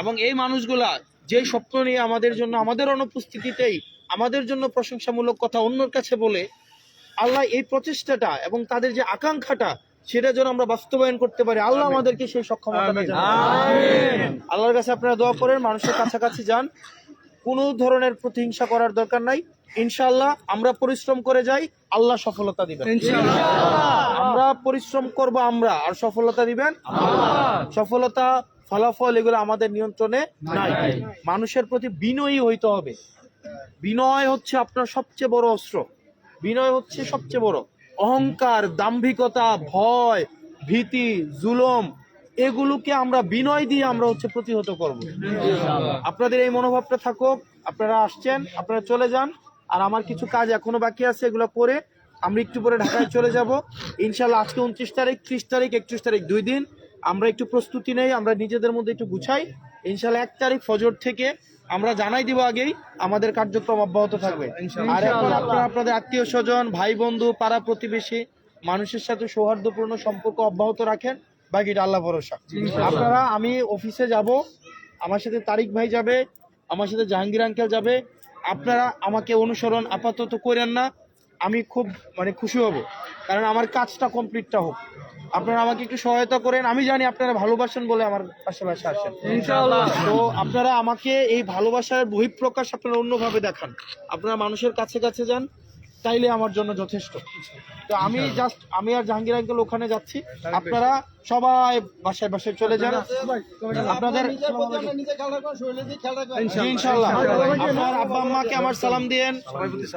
এবং এই মানুষগুলা যে স্বপ্ন নিয়ে আমাদের জন্য আমাদের অনুপস্থিতিতেই আমাদের জন্য প্রশংসামূলক কথা অন্যের কাছে বলে, আল্লাহ এই প্রচেষ্টাটা এবং তাদের যে আকাঙ্ক্ষাটা সেটা যেন আমরা বাস্তবায়ন করতে পারি, আল্লাহ আমাদেরকে সেই সক্ষমতা দেন। আল্লাহর কাছে আপনারা দোয়া করেন, মানুষের কাছাকাছি যান, কোনো ধরনের প্রতিহিংসা করার দরকার নাই। ইনশাআল্লাহ আমরা পরিশ্রম করে যাই, আল্লাহ সফলতা দিবেন। আমরা পরিশ্রম করব আমরা, আর সফলতা দিবেন সফলতা ফলাফল এগুলো আমাদের নিয়ন্ত্রণে নাই। মানুষের প্রতি বিনয়ী হইতে হবে। বিনয় হচ্ছে আপনার সবচেয়ে বড় অস্ত্র। বিনয় হচ্ছে সবচেয়ে বড়। অহংকার, দাম্ভিকতা, ভয়, ভীতি, জুলুম এগুলোকে আমরা বিনয় দিয়ে আমরা হচ্ছে প্রতিহত করব। আপনাদের এই মনোভাবটা থাকুক। আপনারা আসছেন, আপনারা চলে যান, আর আমার কিছু কাজ এখনো বাকি আছে, এগুলো করে আমরা একটু পরে ঢাকায় চলে যাব ইনশাল্লাহ। আজকে 29 তারিখ, 30 তারিখ, 31 তারিখ 2 দিন আমরা একটু প্রস্তুতি নেই, আমরা নিজেদের মধ্যে একটু গুছাই। ইনশাল্লাহ 1 তারিখ ফজর থেকে আমরা জানাই দিব আগেই, আমাদের কার্যক্রম অব্যাহত থাকবে। আর এখন আপনারা আপনাদের আত্মীয় স্বজন, ভাই বন্ধু, পাড়া প্রতিবেশী মানুষের সাথে সৌহার্দ্যপূর্ণ সম্পর্ক অব্যাহত রাখেন, বাকিটা আল্লাহ ভরসা। আপনারা, আমি অফিসে যাব, আমার সাথে তারিক ভাই যাবে, আমার সাথে জাহাঙ্গীর আঙ্কেল যাবে। আপনারা আমাকে অনুসরণ আপাতত করেন না, আমি খুব খুশি হব, কারণ আমার কাজটা কমপ্লিটটা হোক। আপনারা আমাকে একটু সহায়তা করেন। আমি জানি আপনারা ভালোবাসেন বলে আমার পাশাপাশি আসেন ইনশাআল্লাহ। তো আপনারা আমাকে এই ভালোবাসার বহিঃপ্রকাশ আপনারা অন্যভাবে দেখান। আপনারা মানুষের কাছে কাছে যান, তাইলে আমার জন্য যথেষ্ট। তো আমি আর জাহাঙ্গীর আঙ্কেল ওখানে যাচ্ছি, আপনারা সবাই বাসায় বাসায় চলে যান। আপনাদের ইনশাআল্লাহ আপনার আব্বা আম্মাকে আমার সালাম দিয়েন,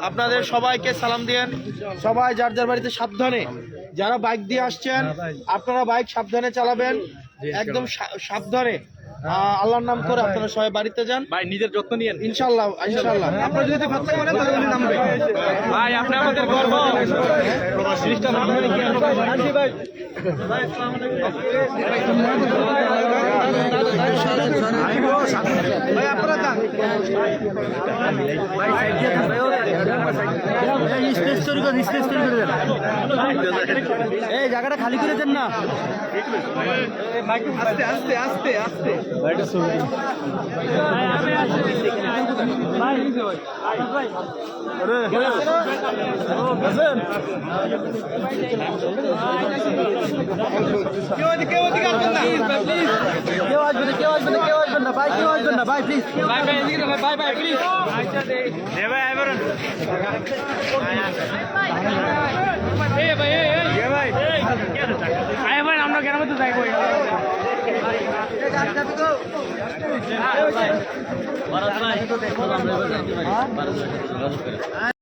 আপনাদের সবাইকে সালাম দিয়েন। সবাই যার যার বাড়িতে সাবধানে, যারা বাইক দিয়ে আসছেন আপনারা বাইক সাবধানে চালাবেন, একদম সাবধানে, আল্লাহর নাম করে আপনারা সবাই বাড়িতে যান। ভাই নিজের যত্ন নিয়েন ইনশাআল্লাহ। ইনশাআল্লাহ আপনারা যদি বাচ্চা করেন তাহলে উনি নামবে। ভাই আপনি আমাদের গর্ব। প্রবাসীটা নাম হলো কি আমরা ভাই ভাই ভাই আপনারা যান ভাই সাইড দিয়ে থাকবে। এই স্পেস তৈরি করে দেন। এই জায়গাটা খালি করে দেন না। আস্তে আস্তে আস্তে আস্তে ভাইটা ছবি ভাই ভাই আরে কেউ আসবেন না ভাই, কেউ আসবেন না ভাই, প্লিজ ভাই এদিকে ভাই প্লিজ ভাই এবারে ভাই আমরা গ্রামে তো যাইবো।